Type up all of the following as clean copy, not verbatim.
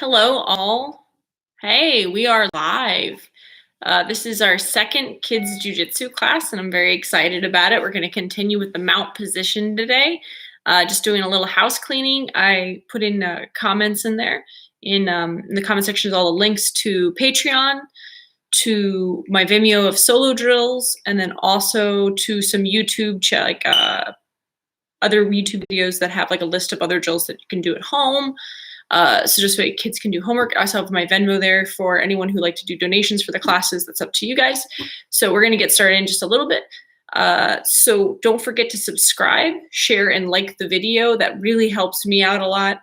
Hello, all. Hey, we are live. This is our second kids jiu-jitsu class, and I'm very excited about it. We're going to continue with the mount position today. Just doing a little house cleaning. I put in comments in there. In the comment section is all the links to Patreon, to my Vimeo of solo drills, and then also to some YouTube, other YouTube videos that have like a list of other drills that you can do at home. So just so kids can do homework. I also have my Venmo there for anyone who like to do donations for the classes. That's up to you guys. So we're going to get started in just a little bit. So don't forget to subscribe, share, and like the video. That really helps me out a lot.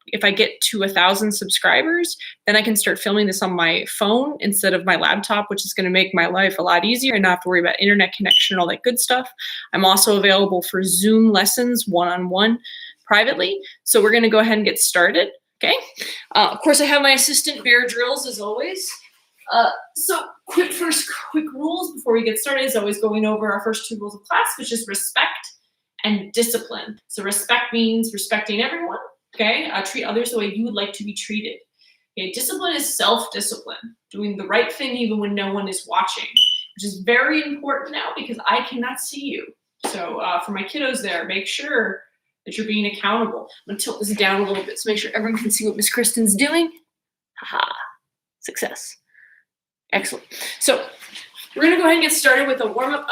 If I get to 1,000 subscribers, then I can start filming this on my phone instead of my laptop, which is going to make my life a lot easier and not have to worry about internet connection and all that good stuff. I'm also available for Zoom lessons one-on-one privately. So we're going to go ahead and get started. Okay. Of course, I have my assistant Bear Drills as always. So quick rules before we get started is always going over our first two rules of class, which is respect and discipline. So respect means respecting everyone. Okay. Treat others the way you would like to be treated. Okay. Discipline is self-discipline, doing the right thing even when no one is watching, which is very important now because I cannot see you. So for my kiddos there, make sure that you're being accountable. I'm gonna tilt this down a little bit so make sure everyone can see what Miss Kristen's doing. Haha, success. Excellent. So we're gonna go ahead and get started with a warm-up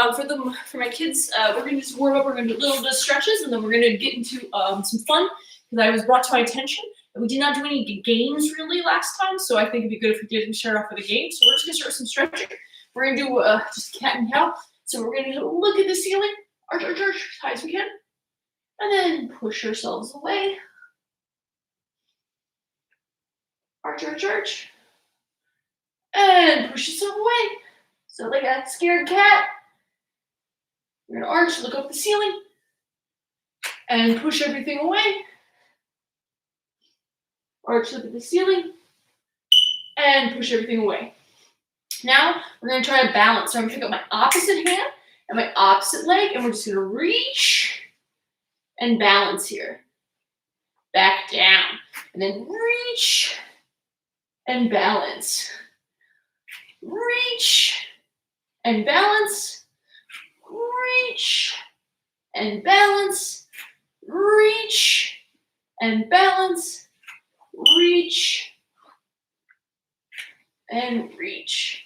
for my kids. We're gonna just warm up, we're gonna do a little bit of stretches, and then we're gonna get into some fun, because I was brought to my attention that we did not do any games really last time, so I think it'd be good if we did start off with a game. So we're just gonna start with some stretching. We're gonna do just cat and cow. So we're gonna look at the ceiling, arch, as high as we can. And then push ourselves away. Arch. And push yourself away. So like a scared cat. We're gonna arch, look up the ceiling. And push everything away. Arch, look at the ceiling. And push everything away. Now, we're gonna try to balance. So I'm gonna pick up my opposite hand and my opposite leg, and we're just gonna reach and balance here. Back down. And then reach and balance. Reach and balance. Reach and balance. Reach and balance. Reach and reach.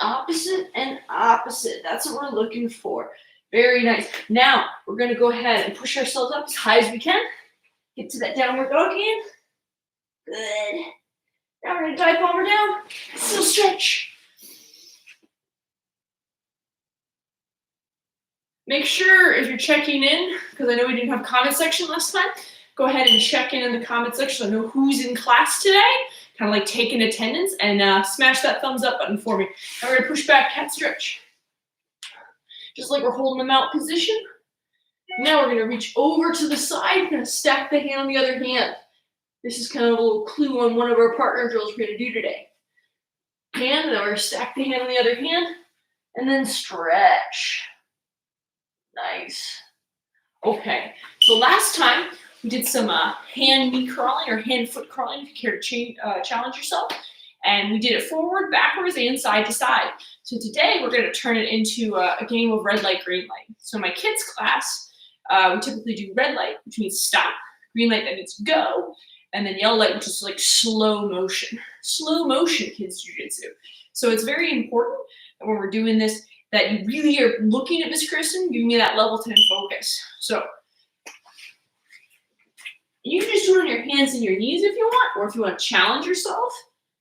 Opposite and opposite. That's what we're looking for. Very nice. Now, we're going to go ahead and push ourselves up as high as we can. Get to that downward dog again. Good. Now we're going to dive bomber down. Still stretch. Make sure if you're checking in, because I know we didn't have comment section last time, go ahead and check in the comment section so I know who's in class today. Kind of like take in attendance and smash that thumbs up button for me. Now we're going to push back, cat stretch. Just like we're holding the mount position. Now we're going to reach over to the side. We're going to stack the hand on the other hand. This is kind of a little clue on one of our partner drills we're going to do today. Hand, and then we're going to stack the hand on the other hand. And then stretch. Nice. Okay, so last time we did some hand-knee crawling or hand-foot crawling, if you care to challenge yourself. And we did it forward, backwards, and side to side. So today we're going to turn it into a game of red light, green light. So in my kids class, we typically do red light, which means stop. Green light, that means go. And then yellow light, which is like slow motion. Slow motion kids jiu-jitsu. So it's very important that when we're doing this, that you really are looking at Miss Kristen, giving me that level 10 focus. So you can just do it on your hands and your knees if you want, or if you want to challenge yourself,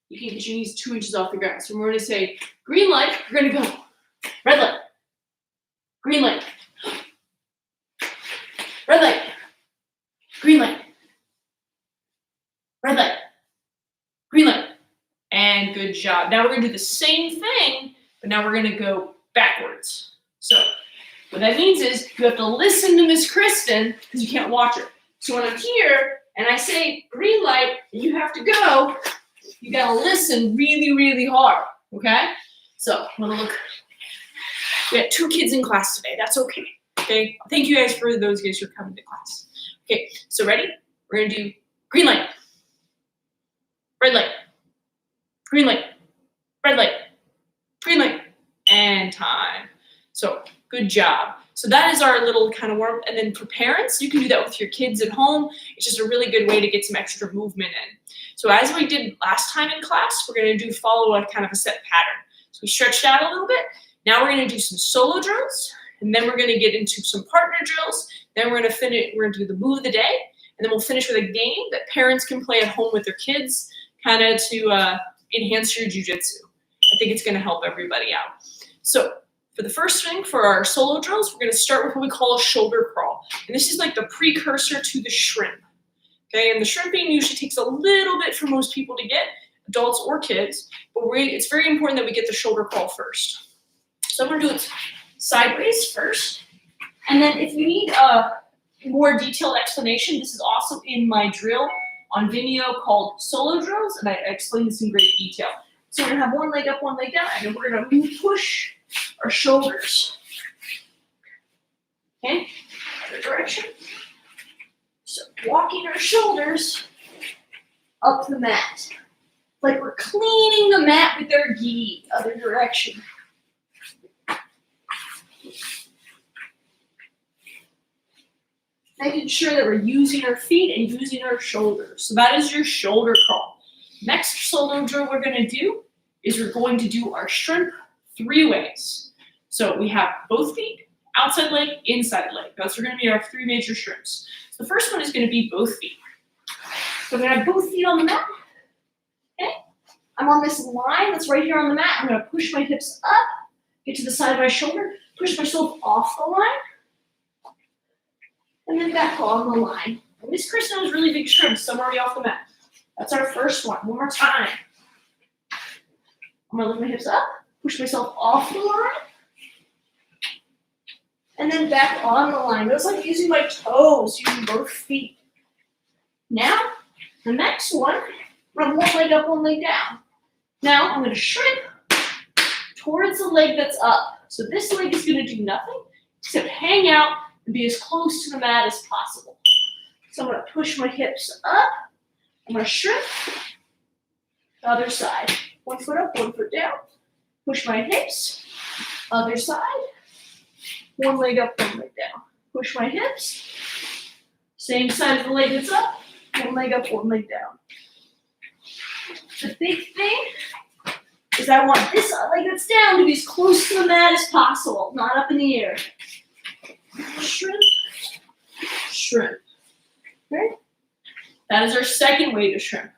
you can get your knees 2 inches off the ground. So we're going to say green light, we're going to go. Red light. Green light. Red light. Green light. Red light. Green light. And good job. Now we're going to do the same thing, but now we're going to go backwards. So what that means is you have to listen to Miss Kristen because you can't watch her. So when I'm here and I say green light, you have to go. You gotta listen really, really hard, okay? So I'm gonna look. We got 2 kids in class today. That's okay. Okay. Thank you guys for those guys who are coming to class. Okay. So ready? We're gonna do green light. red light, green light, red light, green light, and time. So good job. So that is our little kind of warm. And then for parents, you can do that with your kids at home. It's just a really good way to get some extra movement in. So as we did last time in class, we're going to follow a kind of a set pattern. So we stretched out a little bit. Now we're going to do some solo drills, and then we're going to get into some partner drills. Then we're going to finish. We're going to do the move of the day, and then we'll finish with a game that parents can play at home with their kids, kind of to enhance your jiu-jitsu. I think it's going to help everybody out. So for the first thing, for our solo drills, we're going to start with what we call a shoulder crawl. And this is like the precursor to the shrimp. Okay, and the shrimping usually takes a little bit for most people to get, adults or kids, but it's very important that we get the shoulder crawl first. So I'm going to do it sideways first. And then if you need a more detailed explanation, this is also in my drill on Vimeo called Solo Drills, and I explain this in great detail. So we're going to have one leg up, one leg down, and then we're going to push our shoulders. Okay, other direction. So walking our shoulders up the mat. Like we're cleaning the mat with our gi, other direction. Making sure that we're using our feet and using our shoulders. So that is your shoulder crawl. Next solo drill we're going to do is we're going to do our shrimp 3 ways. So we have both feet, outside leg, inside leg. Those are going to be our 3 major shrimps. So the first one is going to be both feet. So I'm going to have both feet on the mat. Okay. I'm on this line that's right here on the mat. I'm going to push my hips up, get to the side of my shoulder, push myself off the line, and then back on the line. And Miss Kristen has really big shrimps, so I'm already off the mat. That's our first one. One more time. I'm going to lift my hips up, push myself off the line, and then back on the line. That's like using my toes, using both feet. Now, the next one, run one leg up, one leg down. Now, I'm going to shrimp towards the leg that's up. So this leg is going to do nothing except hang out and be as close to the mat as possible. So I'm going to push my hips up. I'm going to shrimp the other side. 1 foot up, 1 foot down. Push my hips. Other side. 1 leg up, 1 leg down. Push my hips. Same side of the leg that's up. 1 leg up, 1 leg down. The big thing is I want this leg that's down to be as close to the mat as possible, not up in the air. Shrimp, shrimp. Okay? That is our second way to shrimp.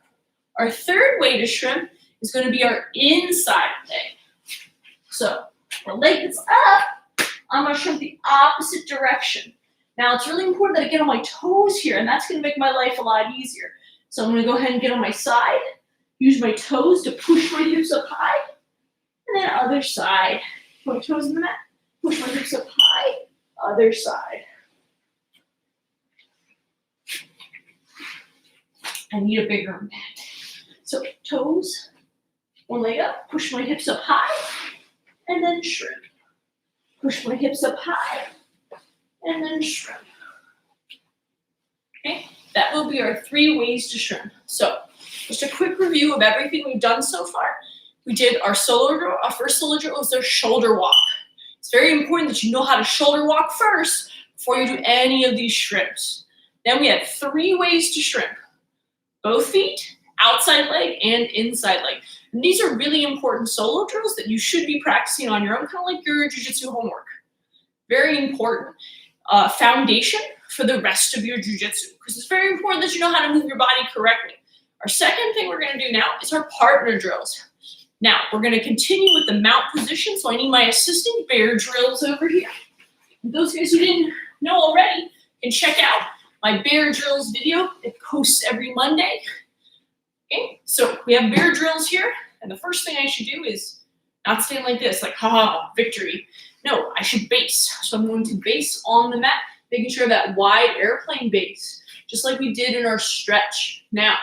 Our third way to shrimp is going to be our inside leg. So, the leg that's up, I'm going to shrimp the opposite direction. Now, it's really important that I get on my toes here, and that's going to make my life a lot easier. So I'm going to go ahead and get on my side, use my toes to push my hips up high, and then other side. Put my toes in the mat, push my hips up high, other side. I need a bigger mat. So toes, 1 leg up, push my hips up high, and then shrimp. Push my hips up high, and then shrimp. Okay, that will be our 3 ways to shrimp. So just a quick review of everything we've done so far. We did our solo drill. Our first solo drill was our shoulder walk. It's very important that you know how to shoulder walk first before you do any of these shrimps. Then we had 3 ways to shrimp. Both feet, outside leg, and inside leg. And these are really important solo drills that you should be practicing on your own, kind of like your jiu-jitsu homework. Very important foundation for the rest of your jiu-jitsu, because it's very important that you know how to move your body correctly. Our second thing we're going to do now is our partner drills. Now, we're going to continue with the mount position, so I need my assistant bear drills over here. And those guys who didn't know already can check out my bear drills video. It posts every Monday. Okay, so we have bear drills here, and the first thing I should do is not stand like this, like, haha, victory. No, I should base. So I'm going to base on the mat, making sure that wide airplane base, just like we did in our stretch. Now,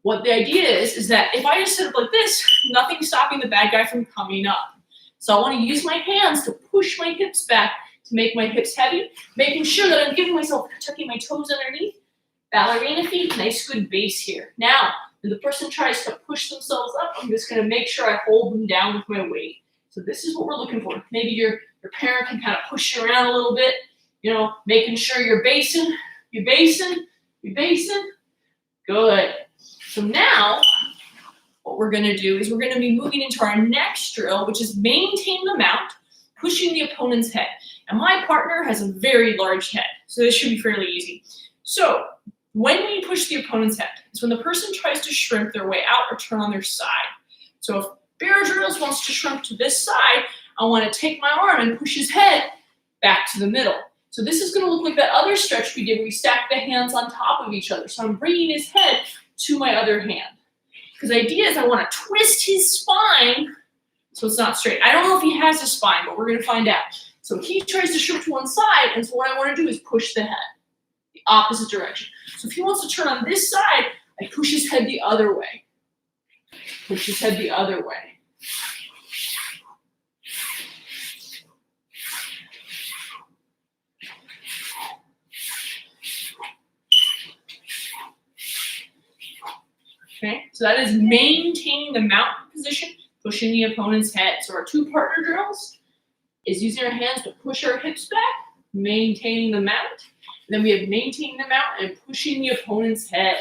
what the idea is that if I just sit up like this, nothing's stopping the bad guy from coming up. So I want to use my hands to push my hips back to make my hips heavy, making sure that I'm giving myself, tucking my toes underneath. Ballerina feet, nice good base here. Now, when the person tries to push themselves up, I'm just going to make sure I hold them down with my weight. So this is what we're looking for. Maybe your parent can kind of push you around a little bit, you know, making sure you're basing. Good. So now what we're going to do is we're going to be moving into our next drill, which is maintain the mount, pushing the opponent's head. And my partner has a very large head, so this should be fairly easy. So when we push the opponent's head, it's when the person tries to shrimp their way out or turn on their side. So if Bear Drills wants to shrimp to this side, I want to take my arm and push his head back to the middle. So this is going to look like that other stretch we did where we stacked the hands on top of each other. So I'm bringing his head to my other hand. Because the idea is I want to twist his spine so it's not straight. I don't know if he has a spine, but we're going to find out. So he tries to shrimp to one side, and so what I want to do is push the head the opposite direction. So if he wants to turn on this side, I push his head the other way. Push his head the other way. Okay, so that is maintaining the mount position, pushing the opponent's head. So our two partner drills is using our hands to push our hips back, maintaining the mount. And then we have maintaining the mount and pushing the opponent's head.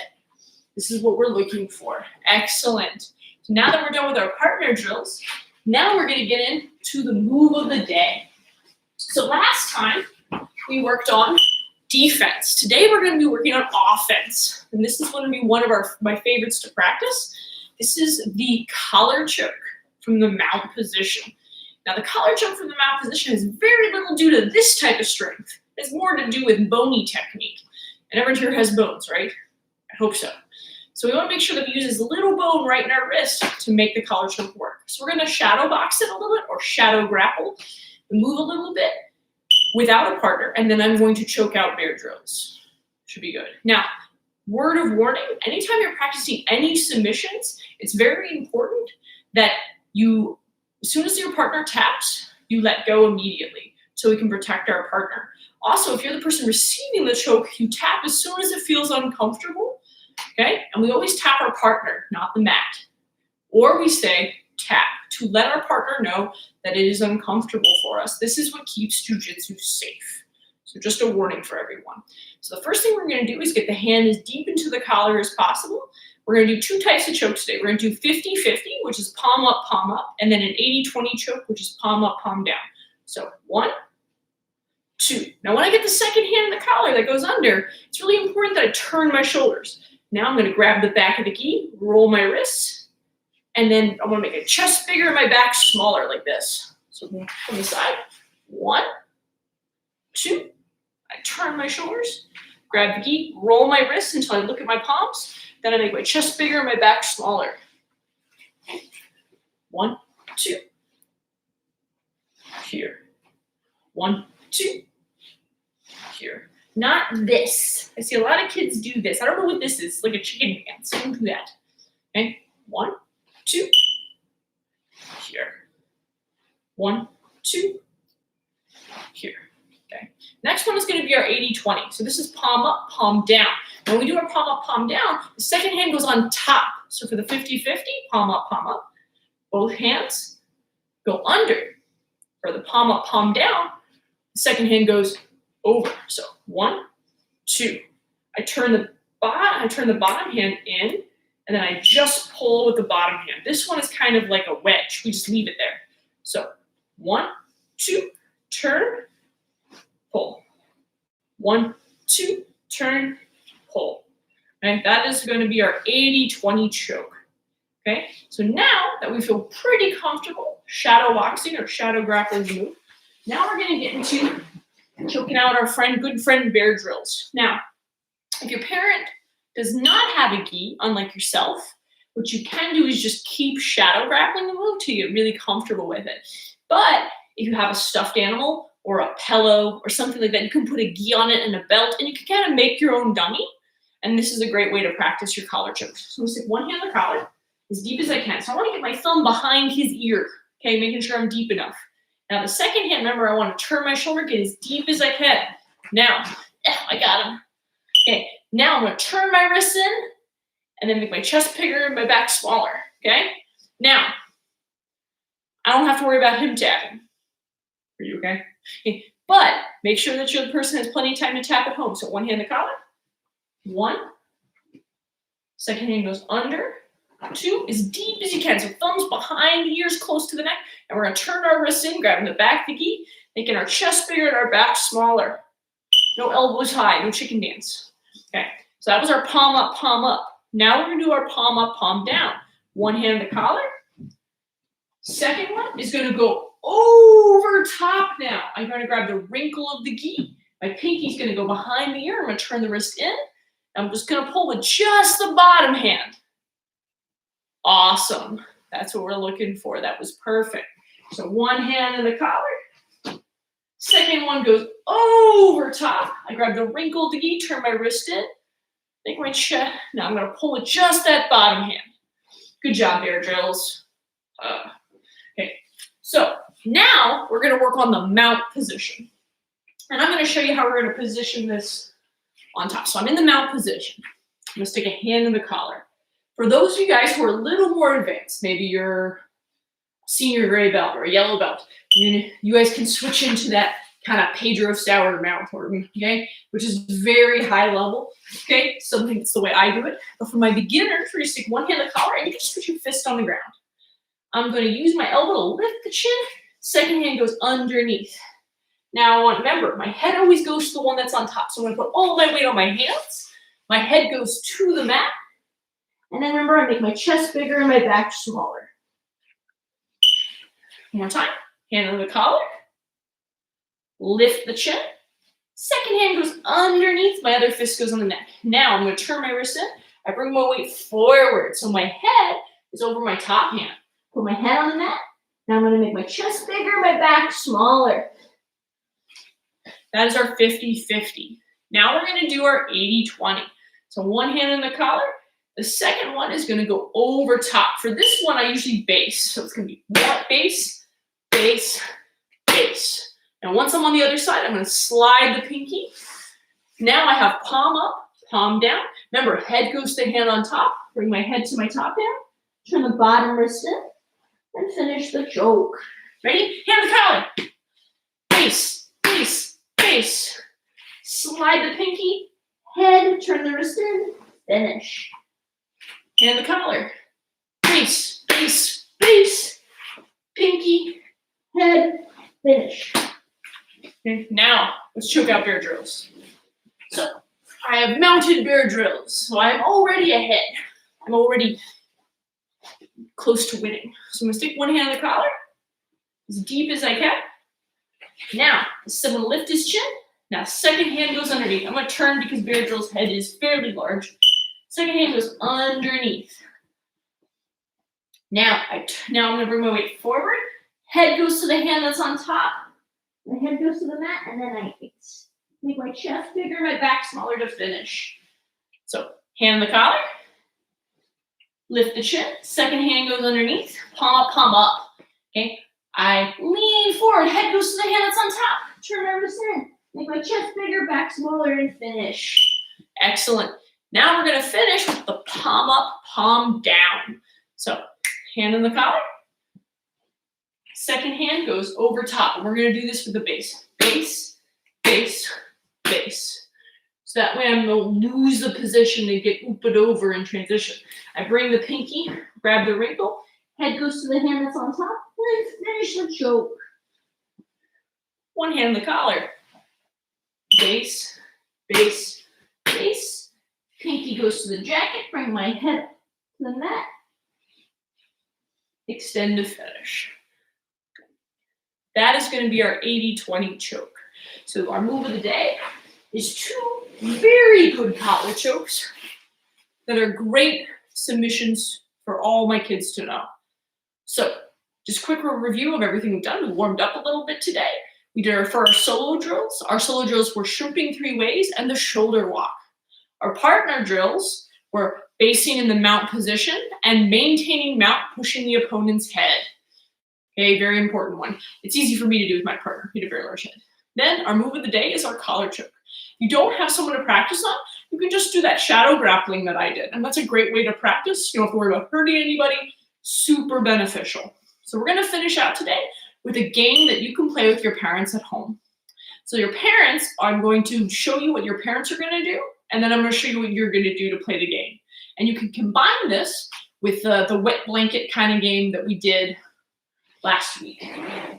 This is what we're looking for. Excellent. So now that we're done with our partner drills, now we're going to get into the move of the day. So last time we worked on defense. Today we're going to be working on offense. And this is going to be one of my favorites to practice. This is the collar choke from the mount position. Now the collar choke from the mount position has very little due to this type of strength. It's more to do with bony technique. And everyone here has bones, right? I hope so. So we want to make sure that we use this little bone right in our wrist to make the collar choke work. So we're going to shadow box it a little bit or shadow grapple and move a little bit without a partner, and then I'm going to choke out Bear Drills. Should be good. Now, word of warning, anytime you're practicing any submissions, it's very important that you, as soon as your partner taps, you let go immediately so we can protect our partner. Also, if you're the person receiving the choke, you tap as soon as it feels uncomfortable, okay? And we always tap our partner, not the mat. Or we say tap to let our partner know that it is uncomfortable for us. This is what keeps jiu-jitsu safe. So just a warning for everyone. So the first thing we're going to do is get the hand as deep into the collar as possible. We're going to do two types of chokes today. We're going to do 50-50, which is palm up, and then an 80-20 choke, which is palm up, palm down. So 1, 2. Now when I get the second hand in the collar that goes under, it's really important that I turn my shoulders. Now I'm going to grab the back of the gi, roll my wrists, and then I'm going to make a chest bigger and my back smaller like this. So from the side, 1, 2. I turn my shoulders, grab the gi, roll my wrists until I look at my palms. Then I make my chest bigger and my back smaller. 1, 2. Here. 1, 2. Here. Not this. I see a lot of kids do this. I don't know what this is. It's like a chicken dance. Don't do that. Okay. 1, 2. Here. 1, 2. Here. Okay. Next one is going to be our 80-20. So this is palm up, palm down. When we do our palm up, palm down, the second hand goes on top. So for the 50-50, palm up, both hands go under. For the palm up, palm down, the second hand goes over. So 1, 2. I turn the bottom hand in, and then I just pull with the bottom hand. This one is kind of like a wedge. We just leave it there. So 1, 2, turn, pull. 1, 2, turn, pull. Okay, that is going to be our 80-20 choke. Okay, so now that we feel pretty comfortable shadow boxing or shadow grappling move, now we're going to get into choking out our good friend Bear Drills. Now, if your parent does not have a gi, unlike yourself, what you can do is just keep shadow grappling the move till you're really comfortable with it. But if you have a stuffed animal or a pillow or something like that, you can put a gi on it and a belt, and you can kind of make your own dummy. And this is a great way to practice your collar chokes. So I'm going to stick one hand on the collar as deep as I can. So I want to get my thumb behind his ear, okay, making sure I'm deep enough. Now the second hand, remember, I want to turn my shoulder, get as deep as I can. Now, I got him. Okay, now I'm going to turn my wrists in and then make my chest bigger and my back smaller, okay? Now, I don't have to worry about him tapping. Are you okay? But make sure that your person has plenty of time to tap at home. So one hand the collar, 1. Second hand goes under, 2, as deep as you can. So thumbs behind the ears, close to the neck. And we're gonna turn our wrists in, grabbing the back of the gi, making our chest bigger and our back smaller. No elbows high, no chicken dance. Okay, so that was our palm up, palm up. Now we're gonna do our palm up, palm down. One hand the collar. Second one is gonna go over top now. I'm gonna grab the wrinkle of the gi. My pinky's gonna go behind the ear. I'm gonna turn the wrist in. I'm just gonna pull with just the bottom hand. Awesome. That's what we're looking for. That was perfect. So one hand in the collar. Second one goes over top. I grab the wrinkle of the gi, turn my wrist in. Make my chest. Now I'm gonna pull with just that bottom hand. Good job, Bear Drills. Okay, so now we're gonna work on the mount position. And I'm gonna show you how we're gonna position this on top. So I'm in the mount position. I'm gonna stick a hand in the collar. For those of you guys who are a little more advanced, maybe you're a senior gray belt or a yellow belt, you guys can switch into that kind of Pedro Sauer mount, okay, which is very high level, okay, something that's the way I do it. But for my beginners, we're gonna stick one hand in the collar and you can just put your fist on the ground. I'm gonna use my elbow to lift the chin, second hand goes underneath. Now I want to remember, my head always goes to the one that's on top. So I'm gonna put all my weight on my hands, my head goes to the mat, and then remember I make my chest bigger and my back smaller. One more time, hand on the collar, lift the chin, second hand goes underneath, my other fist goes on the neck. Now I'm gonna turn my wrist in, I bring my weight forward, so my head is over my top hand. Put my head on the mat, now I'm gonna make my chest bigger, my back smaller. That is our 50-50. Now we're gonna do our 80-20. So one hand in the collar, the second one is gonna go over top. For this one, I usually base. So it's gonna be base, base, base. And once I'm on the other side, I'm gonna slide the pinky. Now I have palm up, palm down. Remember, head goes to hand on top. Bring my head to my top down. Turn the bottom wrist in. And finish the choke. Ready? Hand the collar. Base, base, base. Slide the pinky. Head, turn the wrist in. Finish. Hand the collar. Base, base, base. Pinky, head, finish. Okay, now, let's choke out bear drills. So, I have mounted bear drills. So I'm already ahead. I'm already close to winning. So I'm gonna stick one hand on the collar, as deep as I can. Now, someone lift his chin. Now, second hand goes underneath. I'm gonna turn because bear drill's head is fairly large. Second hand goes underneath. Now I'm gonna bring my weight forward. Head goes to the hand that's on top. The head goes to the mat, and then I make my chest bigger, my back smaller to finish. So, hand on the collar. Lift the chin, second hand goes underneath, palm up, okay? I lean forward, head goes to the hand that's on top, turn my wrist in, make my chest bigger, back smaller, and finish. Excellent. Now we're gonna finish with the palm up, palm down. So, hand on the collar, second hand goes over top, and we're gonna do this with the base. Base, base, base. So that way I don't lose the position and get ooped over in transition. I bring the pinky, grab the wrinkle, head goes to the hand that's on top, and finish the choke. One hand on the collar. Base, base, base. Pinky goes to the jacket, bring my head to the mat. Extend to finish. That is going to be our 80-20 choke. So our move of the day is 2 very good collar chokes that are great submissions for all my kids to know. So just quick review of everything we've done. We warmed up a little bit today. We did our first solo drills. Our solo drills were shrimping 3 ways and the shoulder walk. Our partner drills were basing in the mount position and maintaining mount, pushing the opponent's head. Okay, very important one. It's easy for me to do with my partner. He had a very large head. Then our move of the day is our collar choke. You don't have someone to practice on, you can just do that shadow grappling that I did. And that's a great way to practice. You don't have to worry about hurting anybody. Super beneficial. So we're going to finish out today with a game that you can play with your parents at home. So your parents, I'm going to show you what your parents are going to do, and then I'm going to show you what you're going to do to play the game. And you can combine this with the wet blanket kind of game that we did last week.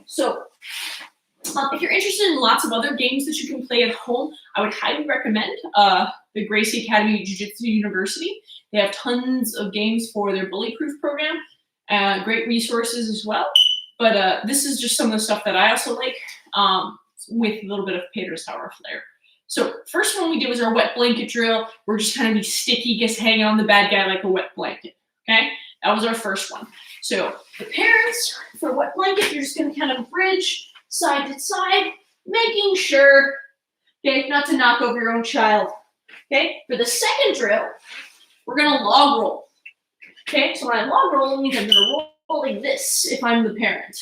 So if you're interested in lots of other games that you can play at home, I would highly recommend the Gracie Academy Jiu-Jitsu University. They have tons of games for their bully-proof program, great resources as well. But this is just some of the stuff that I also like with a little bit of Peter Sauer flair. So first one we did was our wet blanket drill. We're just kind of be sticky, just hanging on the bad guy like a wet blanket, okay? That was our first one. So the parents, for wet blanket, you're just gonna kind of bridge side to side, making sure, okay, not to knock over your own child, okay? For the second drill, we're gonna log roll, okay? So when I log roll, it means I'm gonna roll like this if I'm the parent,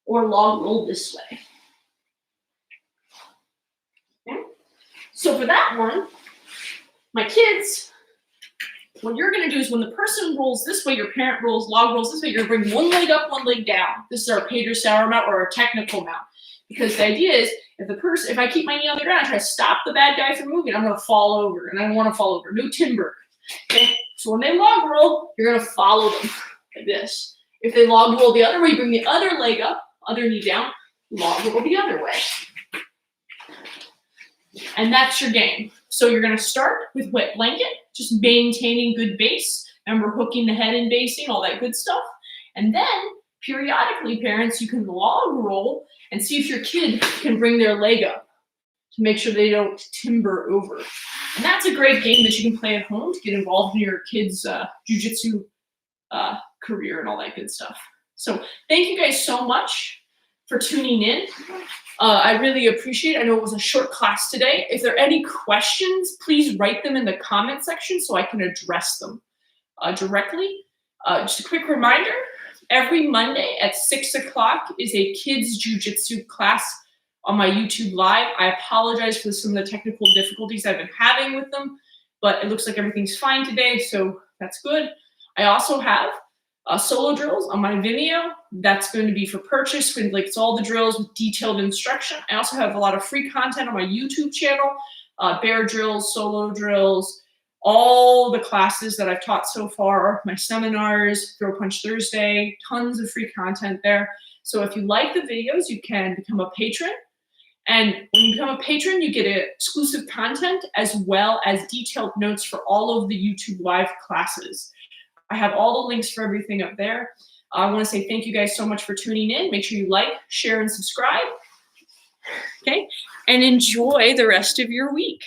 or log roll this way. Okay? So for that one, my kids, what you're going to do is when the person rolls this way, your parent rolls, log rolls this way, you're going to bring one leg up, one leg down. This is our Peter Sauer mount or our technical mount. Because the idea is if I keep my knee on the ground, I try to stop the bad guy from moving, I'm going to fall over, and I don't want to fall over. No timber. Okay? So when they log roll, you're going to follow them like this. If they log roll the other way, bring the other leg up, other knee down, log roll the other way. And that's your game. So you're going to start with wet blanket, just maintaining good base. Remember hooking the head and basing, all that good stuff. And then periodically, parents, you can log roll and see if your kid can bring their leg up to make sure they don't timber over. And that's a great game that you can play at home to get involved in your kids' jiu-jitsu career and all that good stuff. So thank you guys so much for tuning in. I really appreciate it. I know it was a short class today. If there are any questions, please write them in the comment section so I can address them directly. Just a quick reminder, every Monday at 6 o'clock is a kids jiu-jitsu class on my YouTube live. I apologize for some of the technical difficulties I've been having with them, but it looks like everything's fine today, so that's good. I also have solo drills on my Vimeo. That's going to be for purchase. It's all the drills with detailed instruction. I also have a lot of free content on my YouTube channel, bear drills, solo drills, all the classes that I've taught so far, my seminars, Throw Punch Thursday, tons of free content there. So if you like the videos, you can become a patron. And when you become a patron, you get exclusive content as well as detailed notes for all of the YouTube live classes. I have all the links for everything up there. I want to say thank you guys so much for tuning in. Make sure you like, share, and subscribe. Okay, and enjoy the rest of your week.